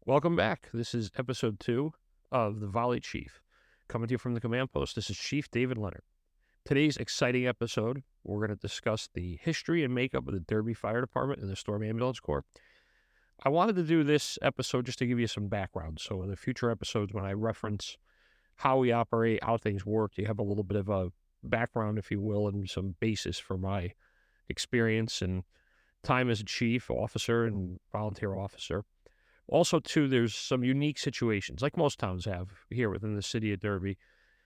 Welcome back. This is episode 2 of the Volley Chief. Coming to you from the command post, this is Chief David Lenart. Today's exciting episode, we're going to discuss the history and makeup of the Derby Fire Department and the Storm Ambulance Corps. I wanted to do this episode just to give you some background. So in the future episodes, when I reference how we operate, how things work, you have a little bit of a background, if you will, and some basis for my experience and time as a chief officer and volunteer officer. Also, too, there's some unique situations, like most towns have here within the city of Derby.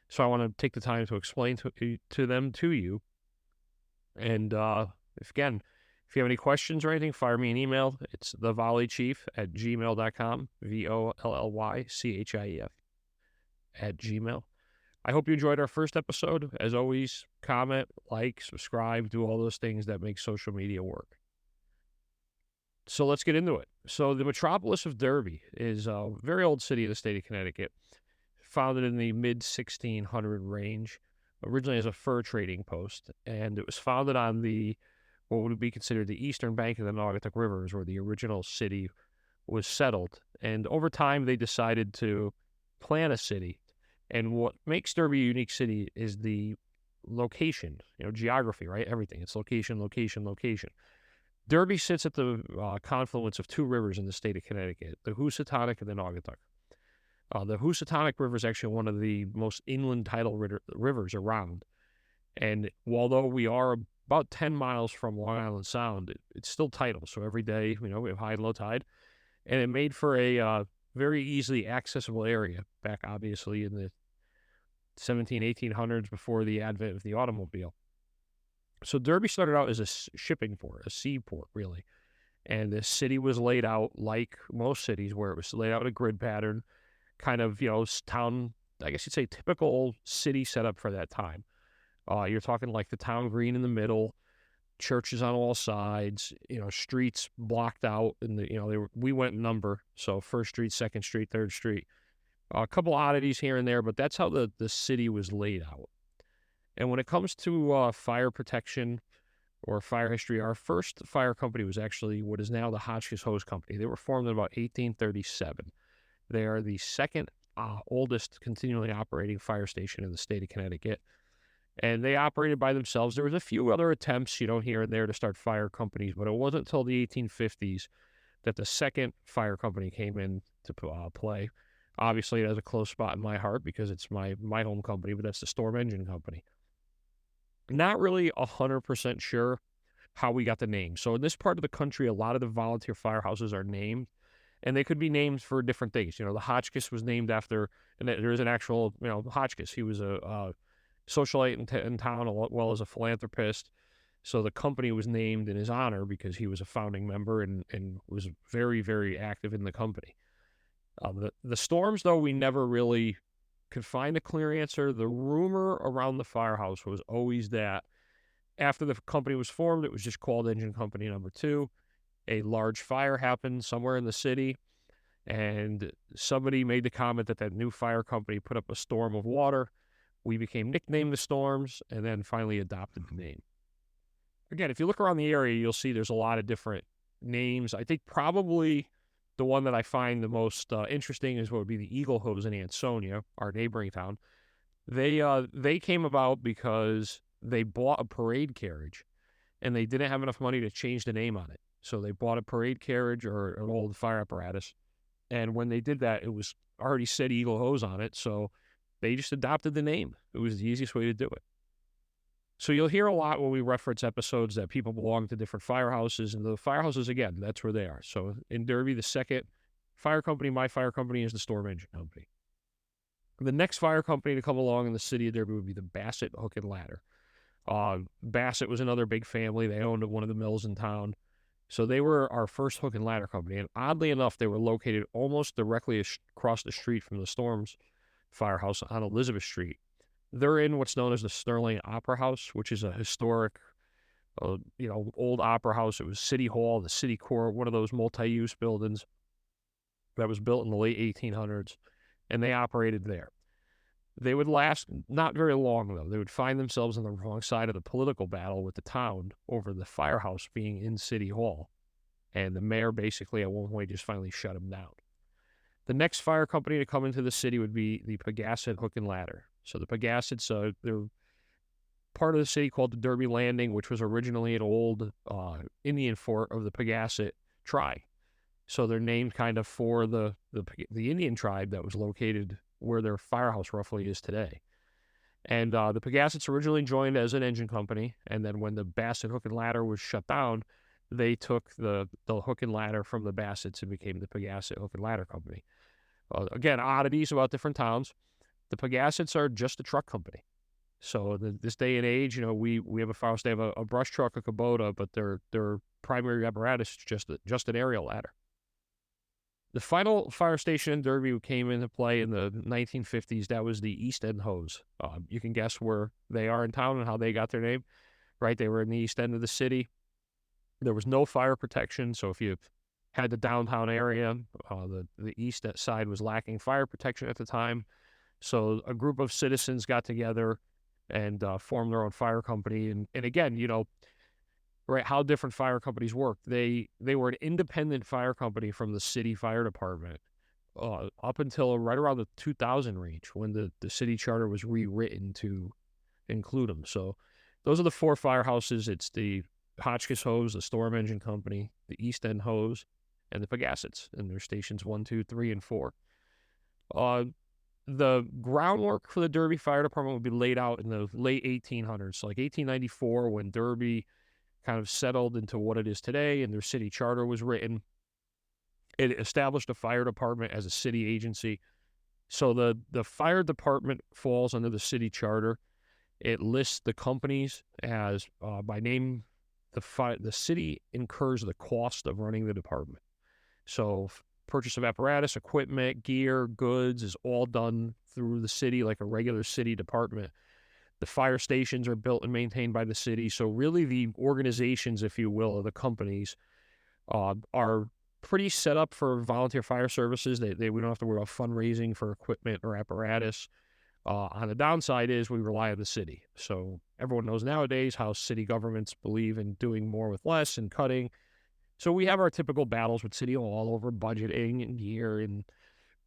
So I want to take the time to explain to them to you. And if you have any questions or anything, fire me an email. It's thevolleychief@gmail.com, VOLLYCHIEF @gmail. I hope you enjoyed our first episode. As always, comment, like, subscribe, do all those things that make social media work. So let's get into it. So the Metropolis of Derby is a very old city in the state of Connecticut, founded in the mid-1600 range, originally as a fur trading post, and it was founded on what would be considered the eastern bank of the Naugatuck Rivers, where the original city was settled. And over time, they decided to plan a city. And what makes Derby a unique city is the location, geography, right? Everything. It's location, location, location. Derby sits at the confluence of two rivers in the state of Connecticut, the Housatonic and the Naugatuck. The Housatonic River is actually one of the most inland tidal rivers around. And although we are about 10 miles from Long Island Sound, it's still tidal. So every day, we have high and low tide. And it made for a very easily accessible area back, obviously, in the 1800s before the advent of the automobile. So Derby started out as a shipping port, a seaport, really. And the city was laid out like most cities, where it was laid out in a grid pattern, kind of, town, I guess you'd say typical city setup for that time. You're talking like the town green in the middle, churches on all sides, streets blocked out, and we went number, so First Street, Second Street, Third Street. A couple oddities here and there, but that's how the city was laid out. And when it comes to fire protection or fire history, our first fire company was actually what is now the Hotchkiss Hose Company. They were formed in about 1837. They are the second oldest continually operating fire station in the state of Connecticut. And they operated by themselves. There was a few other attempts, here and there to start fire companies, but it wasn't until the 1850s that the second fire company came in to play. Obviously, it has a close spot in my heart because it's my home company, but that's the Storm Engine Company. Not really 100% sure how we got the name. So in this part of the country, a lot of the volunteer firehouses are named, and they could be named for different things. The Hotchkiss was named after, and there is an actual, Hotchkiss. He was a socialite in town, as well as a philanthropist. So the company was named in his honor because he was a founding member and was very, very active in the company. The storms, though, we never really could find a clear answer. The rumor around the firehouse was always that after the company was formed, it was just called Engine Company Number 2. A large fire happened somewhere in the city, and somebody made the comment that new fire company put up a storm of water. We became nicknamed the Storms, and then finally adopted the name. Again, if you look around the area, you'll see there's a lot of different names. I think probably the one that I find the most interesting is what would be the Eagle Hose in Ansonia, our neighboring town. They came about because they bought a parade carriage, and they didn't have enough money to change the name on it. So they bought a parade carriage or an old fire apparatus, and when they did that, it was already said Eagle Hose on it, so they just adopted the name. It was the easiest way to do it. So you'll hear a lot when we reference episodes that people belong to different firehouses, and the firehouses, again, that's where they are. So in Derby, the second fire company, my fire company, is the Storm Engine Company. The next fire company to come along in the city of Derby would be the Bassett Hook and Ladder. Bassett was another big family. They owned one of the mills in town. So they were our first hook and ladder company. And oddly enough, they were located almost directly across the street from the Storms Firehouse on Elizabeth Street. They're in what's known as the Sterling Opera House, which is a historic, old opera house. It was City Hall, the City Court, one of those multi-use buildings that was built in the late 1800s, and they operated there. They would last not very long, though. They would find themselves on the wrong side of the political battle with the town over the firehouse being in City Hall, and the mayor basically at one point just finally shut them down. The next fire company to come into the city would be the Pagassett Hook and Ladder. So the Pagassetts, they're part of the city called the Derby Landing, which was originally an old Indian fort of the Pagasset tribe. So they're named kind of for the Indian tribe that was located where their firehouse roughly is today. And the Pagassetts originally joined as an engine company, and then when the Bassett Hook and Ladder was shut down, they took the hook and ladder from the Bassetts and became the Pagasset Hook and Ladder Company. Again, oddities about different towns. The Pagassetts are just a truck company. So this day and age, we have a firehouse. They have a brush truck, a Kubota, but their primary apparatus is just an aerial ladder. The final fire station in Derby came into play in the 1950s. That was the East End Hose. You can guess where they are in town and how they got their name, right? They were in the east end of the city. There was no fire protection, so if you had the downtown area, the east side was lacking fire protection at the time. So a group of citizens got together and formed their own fire company. And again, right, how different fire companies work. They were an independent fire company from the city fire department up until right around the 2000 range when the city charter was rewritten to include them. So those are the four firehouses. It's the Hotchkiss Hose, the Storm Engine Company, the East End Hose, and the Pagassetts, and their stations 1, 2, 3, and 4. The groundwork for the Derby Fire Department would be laid out in the late 1800s, so like 1894, when Derby kind of settled into what it is today and their city charter was written. It established a fire department as a city agency. So the fire department falls under the city charter. It lists the companies as by name. The city incurs the cost of running the department. So purchase of apparatus, equipment, gear, goods is all done through the city like a regular city department. The fire stations are built and maintained by the city. So really the organizations, if you will, of the companies are pretty set up for volunteer fire services. We don't have to worry about fundraising for equipment or apparatus. On the downside is we rely on the city. So everyone knows nowadays how city governments believe in doing more with less and cutting. So we have our typical battles with city all over budgeting and gear,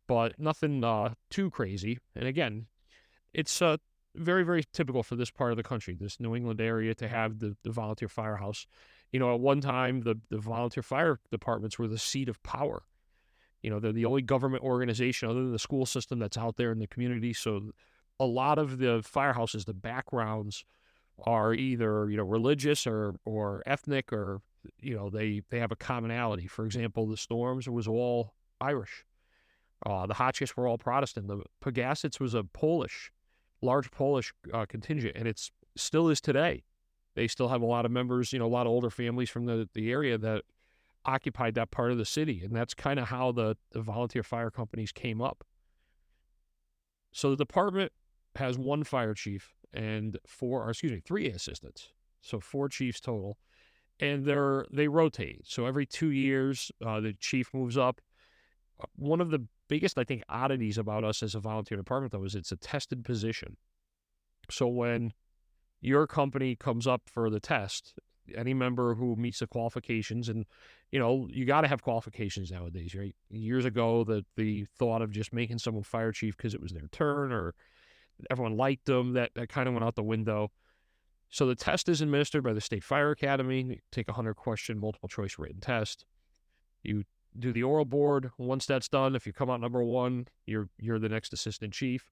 but nothing too crazy. And again, it's very, very typical for this part of the country, this New England area, to have the volunteer firehouse. At one time, the volunteer fire departments were the seat of power. They're the only government organization other than the school system that's out there in the community. So a lot of the firehouses, the backgrounds are either, religious or ethnic, or, they have a commonality. For example, the Storms was all Irish. The Hotchkiss were all Protestant. The Pagassetts was a large Polish contingent, and it still is today. They still have a lot of members, a lot of older families from the area that occupied that part of the city, and that's kind of how the volunteer fire companies came up. So the department has one fire chief and three assistants, so 4 chiefs total, and they rotate. So every 2 years, the chief moves up. One of the biggest, I think, oddities about us as a volunteer department, though, is it's a tested position. So when your company comes up for the test, any member who meets the qualifications, and you got to have qualifications nowadays, right? Years ago, the thought of just making someone fire chief because it was their turn or everyone liked them, that kind of went out the window. So the test is administered by the State Fire Academy. You take a 100-question multiple choice written test. You do the oral board. Once that's done, if you come out number 1, you're the next assistant chief,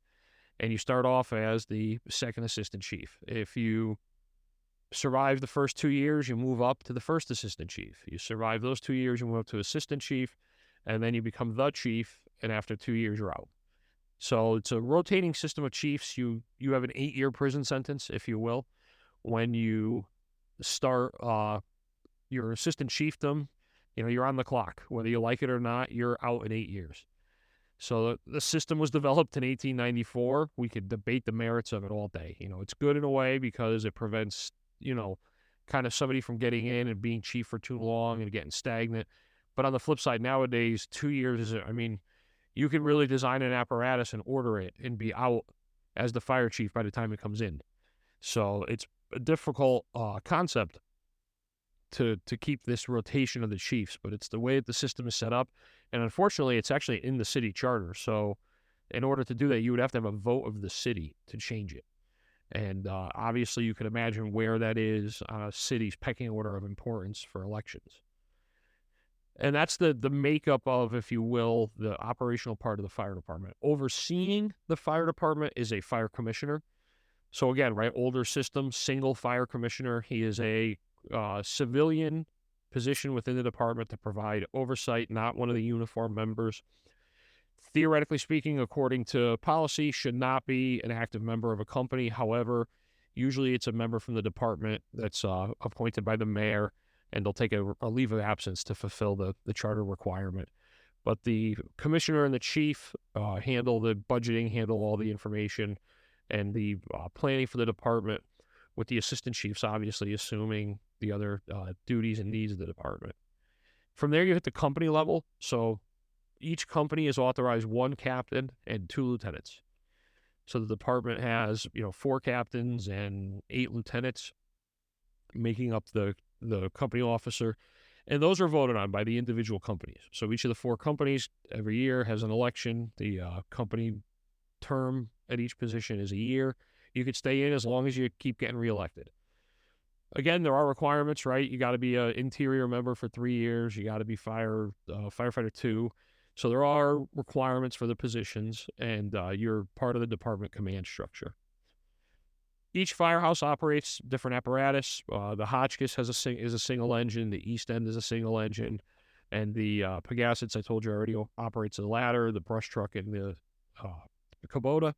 and you start off as the second assistant chief. If you survive the first 2 years, you move up to the first assistant chief. You survive those 2 years, you move up to assistant chief, and then you become the chief, and after 2 years, you're out. So it's a rotating system of chiefs. You have an 8-year prison sentence, if you will, when you start your assistant chiefdom. You're on the clock. Whether you like it or not, you're out in 8 years. So the system was developed in 1894. We could debate the merits of it all day. It's good in a way because it prevents, kind of somebody from getting in and being chief for too long and getting stagnant. But on the flip side, nowadays, 2 years you can really design an apparatus and order it and be out as the fire chief by the time it comes in. So it's a difficult concept to keep this rotation of the chiefs, but it's the way that the system is set up. And unfortunately, it's actually in the city charter. So in order to do that, you would have to have a vote of the city to change it. And obviously, you can imagine where that is on a city's pecking order of importance for elections. And that's the makeup of, if you will, the operational part of the fire department. Overseeing the fire department is a fire commissioner. So again, right, older system, single fire commissioner. He is a civilian position within the department to provide oversight, not one of the uniformed members. Theoretically speaking, according to policy, should not be an active member of a company. However, usually it's a member from the department that's appointed by the mayor, and they'll take a leave of absence to fulfill the charter requirement. But the commissioner and the chief handle the budgeting, handle all the information, and the planning for the department, with the assistant chiefs obviously assuming the other duties and needs of the department. From there, you hit the company level. So each company is authorized one captain and 2 lieutenants. So the department has, 4 captains and 8 lieutenants making up the company officer. And those are voted on by the individual companies. So each of the 4 companies every year has an election. The company term at each position is a year. You could stay in as long as you keep getting reelected. Again, there are requirements, right? You got to be an interior member for 3 years. You got to be firefighter 2. So there are requirements for the positions, and you're part of the department command structure. Each firehouse operates different apparatus. The Hotchkiss is a single engine. The East End is a single engine. And the Pegasus, I told you already, operates a ladder, the brush truck, and the Kubota.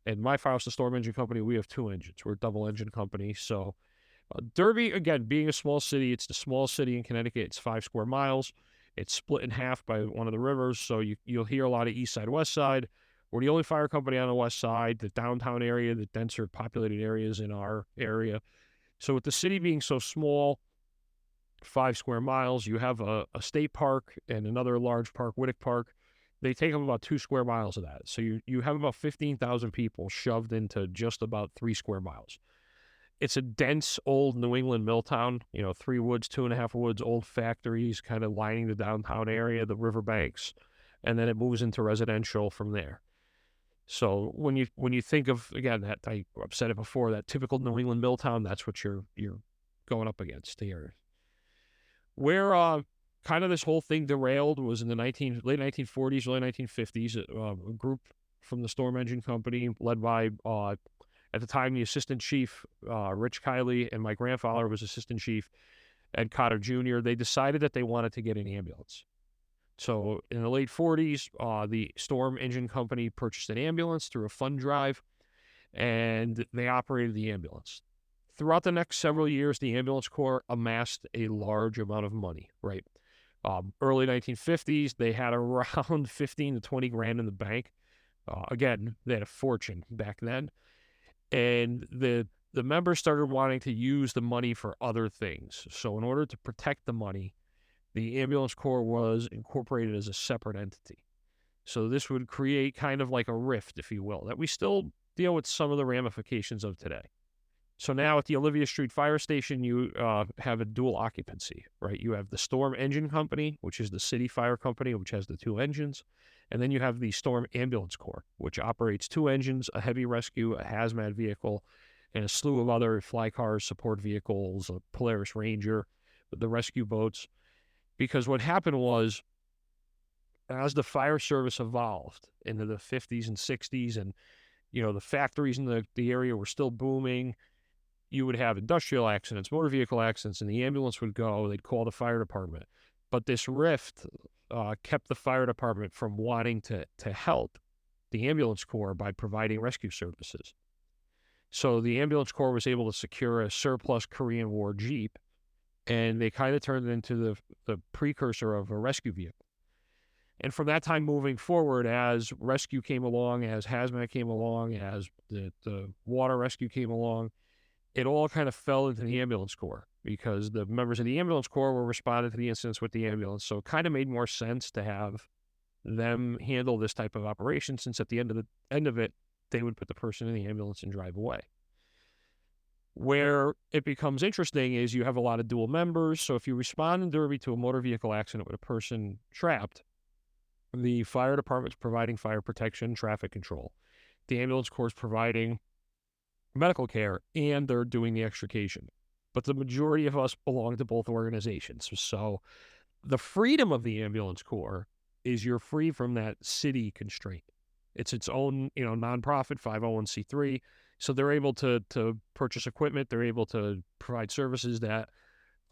And my firehouse, the Storm Engine Company, we have 2 engines. We're a double engine company. So Derby, again, being a small city, it's the smallest city in Connecticut. It's 5 square miles. It's split in half by one of the rivers. So you'll hear a lot of east side, west side. We're the only fire company on the west side, the downtown area, the denser populated areas in our area. So with the city being so small, 5 square miles, you have a state park and another large park, Whittick Park. They take up about 2 square miles of that. So you have about 15,000 people shoved into just about 3 square miles. It's a dense old New England mill town, 3 woods, 2.5 woods, old factories kind of lining the downtown area, the riverbanks, and then it moves into residential from there. So when you think of, again, that I've said it before, that typical New England mill town, that's what you're going up against here. Where kind of this whole thing derailed was in the late 1940s, early 1950s. A group from the Storm Engine Company, led by at the time the assistant chief Rich Kiley, and my grandfather was assistant chief Ed Cotter Jr. They decided that they wanted to get an ambulance. So in the late 40s, the Storm Engine Company purchased an ambulance through a fund drive, and they operated the ambulance. Throughout the next several years, the ambulance corps amassed a large amount of money, right? Early 1950s, they had around 15 to 20 grand in the bank. Again, they had a fortune back then. And the members started wanting to use the money for other things. So in order to protect the money, the ambulance corps was incorporated as a separate entity. So this would create kind of like a rift, if you will, that we still deal with some of the ramifications of today. So now at the Olivia Street Fire Station, you have a dual occupancy, right? You have the Storm Engine Company, which is the city fire company, which has the 2 engines. And then you have the Storm Ambulance Corps, which operates 2 engines, a heavy rescue, a hazmat vehicle, and a slew of other fly cars, support vehicles, a Polaris Ranger, the rescue boats. Because what happened was, as the fire service evolved into the 50s and 60s, and the factories in the area were still booming, you would have industrial accidents, motor vehicle accidents, and the ambulance would go. They'd call the fire department. But this rift kept the fire department from wanting to help the ambulance corps by providing rescue services. So the ambulance corps was able to secure a surplus Korean War Jeep, and they kind of turned it into the precursor of a rescue vehicle. And from that time moving forward, as rescue came along, as hazmat came along, as the water rescue came along, it all kind of fell into the ambulance corps, because the members of the ambulance corps were responding to the incidents with the ambulance. So it kind of made more sense to have them handle this type of operation, since at the end of it, they would put the person in the ambulance and drive away. Where it becomes interesting is you have a lot of dual members. So if you respond in Derby to a motor vehicle accident with a person trapped, the fire department's providing fire protection, traffic control. The ambulance corps is providing medical care, and they're doing the extrication. But the majority of us belong to both organizations. So the freedom of the ambulance corps is you're free from that city constraint. It's its own, nonprofit 501c3. So they're able to purchase equipment. They're able to provide services that,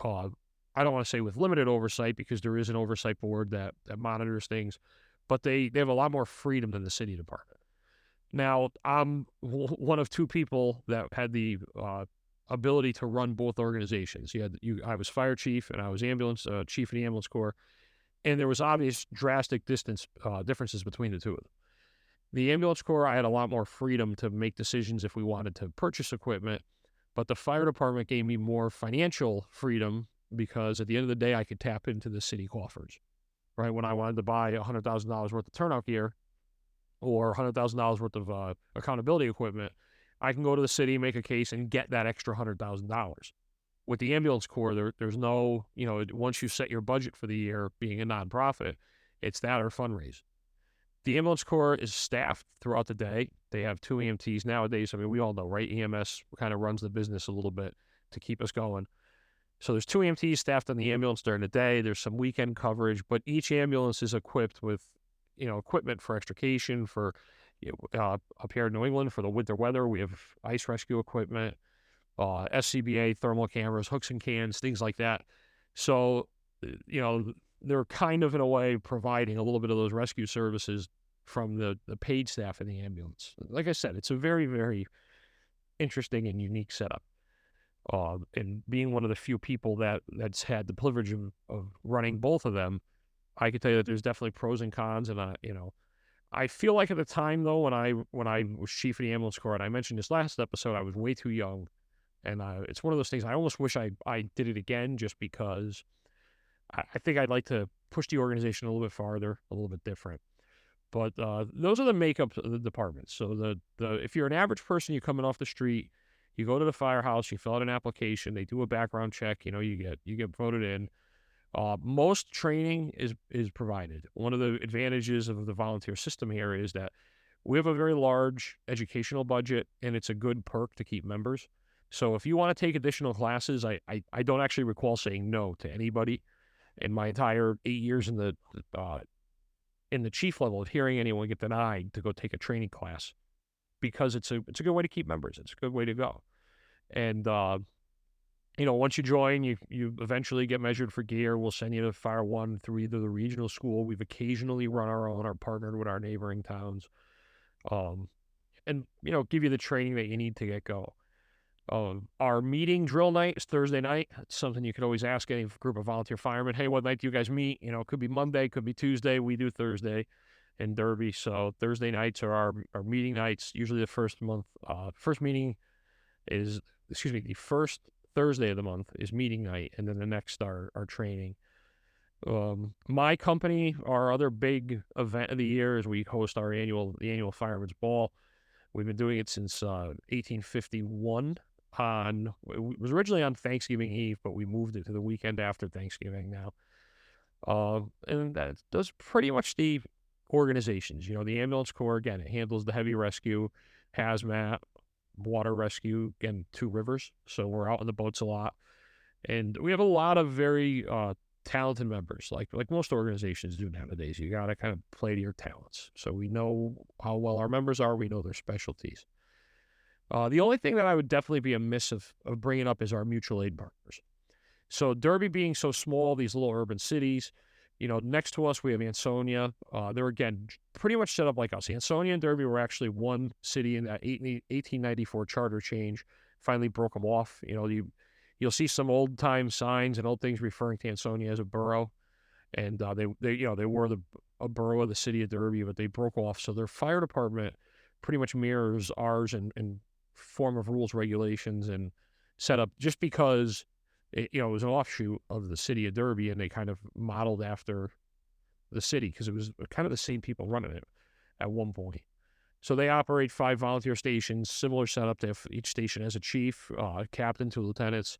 I don't want to say with limited oversight, because there is an oversight board that monitors things, but they have a lot more freedom than the city department. Now, I'm one of two people that had the ability to run both organizations. I was fire chief and I was ambulance chief of the ambulance corps, and there was obvious drastic differences between the two of them. The ambulance corps, I had a lot more freedom to make decisions if we wanted to purchase equipment, but the fire department gave me more financial freedom because at the end of the day, I could tap into the city coffers, right? When I wanted to buy $100,000 worth of turnout gear or $100,000 worth of accountability equipment, I can go to the city, make a case, and get that extra $100,000. With the ambulance corps, there's no, once you set your budget for the year, being a nonprofit, it's that or fundraise. The ambulance corps is staffed throughout the day. They have 2 EMTs nowadays. I mean, we all know, right? EMS kind of runs the business a little bit to keep us going. So there's 2 EMTs staffed on the ambulance during the day. There's some weekend coverage, but each ambulance is equipped with, equipment for extrication, for, up here in New England for the winter weather. We have ice rescue equipment, SCBA, thermal cameras, hooks and cans, things like that. So, they're kind of, in a way, providing a little bit of those rescue services from the paid staff in the ambulance. Like I said, it's a very, very interesting and unique setup. And being one of the few people that's had the privilege of running both of them, I can tell you that there's definitely pros and cons. And I feel like at the time, though, when I was chief of the ambulance corps, and I mentioned this last episode, I was way too young. And it's one of those things I almost wish I did it again, just because I think I'd like to push the organization a little bit farther, a little bit different. But those are the makeups of the departments. So if you're an average person, you're coming off the street, you go to the firehouse, you fill out an application, they do a background check, you get voted in. Most training is provided. One of the advantages of the volunteer system here is that we have a very large educational budget, and it's a good perk to keep members. So if you want to take additional classes, I don't actually recall saying no to anybody in my entire 8 years in the chief level of hearing anyone get denied to go take a training class, because it's a good way to keep members. It's a good way to go. And, once you join, you eventually get measured for gear. We'll send you to Fire One through either the regional school. We've occasionally run our own or partnered with our neighboring towns. And, give you the training that you need to get going. Our meeting drill night is Thursday night. It's something you could always ask any group of volunteer firemen. Hey, what night do you guys meet? It could be Monday, could be Tuesday. We do Thursday in Derby. So Thursday nights are our meeting nights. Usually the first meeting is, the first Thursday of the month is meeting night, and then the next are training. My company, our other big event of the year is we host the annual Fireman's Ball. We've been doing it since 1851. It was originally on Thanksgiving Eve, but we moved it to the weekend after Thanksgiving now. And that's pretty much the organizations. The ambulance corps, again, it handles the heavy rescue, hazmat, water rescue, again, 2 rivers. So we're out on the boats a lot. And we have a lot of very talented members, like most organizations do nowadays. You got to kind of play to your talents. So we know how well our members are. We know their specialties. The only thing that I would definitely be amiss of bringing up is our mutual aid partners. So Derby being so small, these little urban cities, next to us we have Ansonia. They're, again, pretty much set up like us. Ansonia and Derby were actually one city in that 1894 charter change. Finally broke them off. You'll see some old time signs and old things referring to Ansonia as a borough, and they were a borough of the city of Derby, but they broke off. So their fire department pretty much mirrors ours in form of rules, regulations, and setup, just because it was an offshoot of the city of Derby, and they kind of modeled after the city because it was kind of the same people running it at one point. So they operate 5 volunteer stations, similar setup to each station has a chief, captain, 2 lieutenants,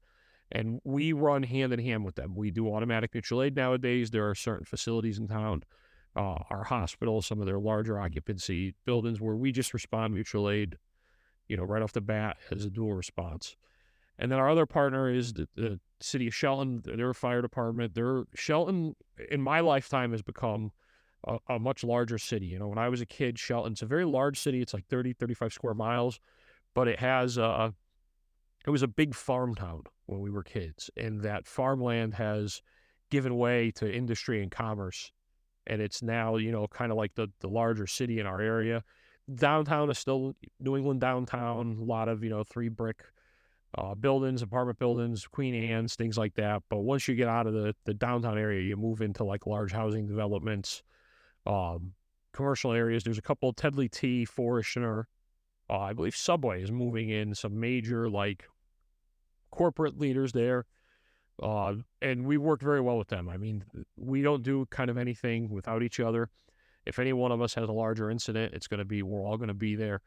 and we run hand in hand with them. We do automatic mutual aid nowadays. There are certain facilities in town, our hospitals, some of their larger occupancy buildings where we just respond mutual aid, right off the bat as a dual response. And then our other partner is the city of Shelton. Their fire department. Shelton, in my lifetime, has become a much larger city. When I was a kid, Shelton's a very large city. It's like 30, 35 square miles, but it was a big farm town when we were kids. And that farmland has given way to industry and commerce. And it's now, kind of like the larger city in our area. Downtown is still New England downtown, a lot of, 3 brick buildings, apartment buildings, Queen Anne's, things like that. But once you get out of the downtown area, you move into like large housing developments, um, commercial areas. There's a couple, Tedley T, Forestner, I believe Subway is moving in, some major like corporate leaders there. And we work very well with them. I mean, we don't do kind of anything without each other. If any one of us has a larger incident, we're all going to be there.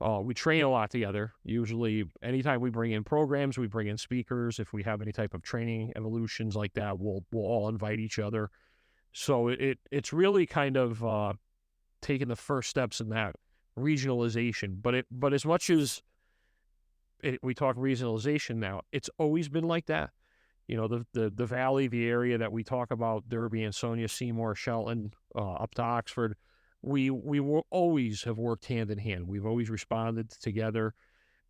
We train a lot together. Usually, anytime we bring in programs, we bring in speakers. If we have any type of training evolutions like that, we'll all invite each other. So it's really kind of taking the first steps in that regionalization. But as much as we talk regionalization now, it's always been like that. The valley, the area that we talk about, Derby, Ansonia, Seymour, Shelton, up to Oxford, we will always have worked hand in hand. We've always responded together.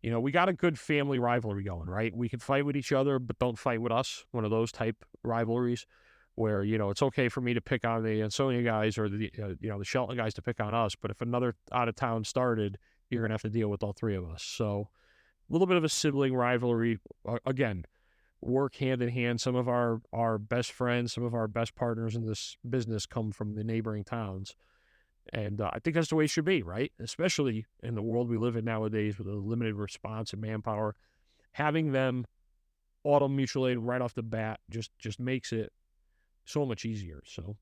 We got a good family rivalry going, right? We can fight with each other, but don't fight with us. One of those type rivalries where, it's okay for me to pick on the Ansonia guys or the Shelton guys to pick on us. But if another out of town started, you're going to have to deal with all 3 of us. So a little bit of a sibling rivalry. Again, work hand in hand. Some of our best friends, some of our best partners in this business come from the neighboring towns. And I think that's the way it should be, right? Especially in the world we live in nowadays with a limited response and manpower. Having them auto mutual aid right off the bat just makes it so much easier. So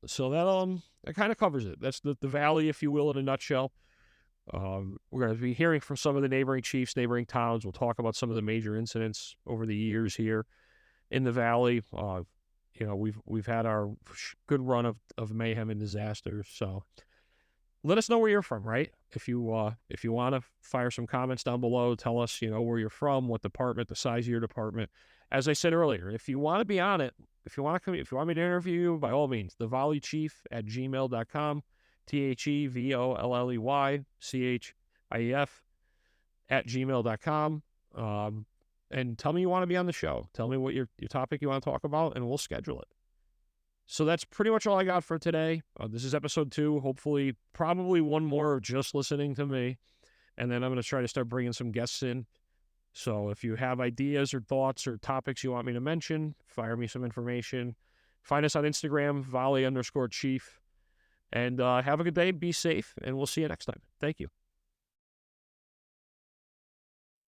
that kind of covers it. That's the valley, if you will, in a nutshell. We're going to be hearing from some of the neighboring chiefs, neighboring towns. We'll talk about some of the major incidents over the years here in the valley. We've had our good run of mayhem and disasters. So let us know where you're from, right? If you want to fire some comments down below, tell us, where you're from, what department, the size of your department. As I said earlier, if you want to be on it, if you want me to interview you, by all means, thevolleychief@gmail.com, TheVolleyChief@gmail.com. And tell me you want to be on the show. Tell me what your topic you want to talk about, and we'll schedule it. So that's pretty much all I got for today. This is episode 2. Hopefully, probably one more of just listening to me. And then I'm going to try to start bringing some guests in. So if you have ideas or thoughts or topics you want me to mention, fire me some information. Find us on Instagram, volley_chief. And have a good day. Be safe. And we'll see you next time. Thank you.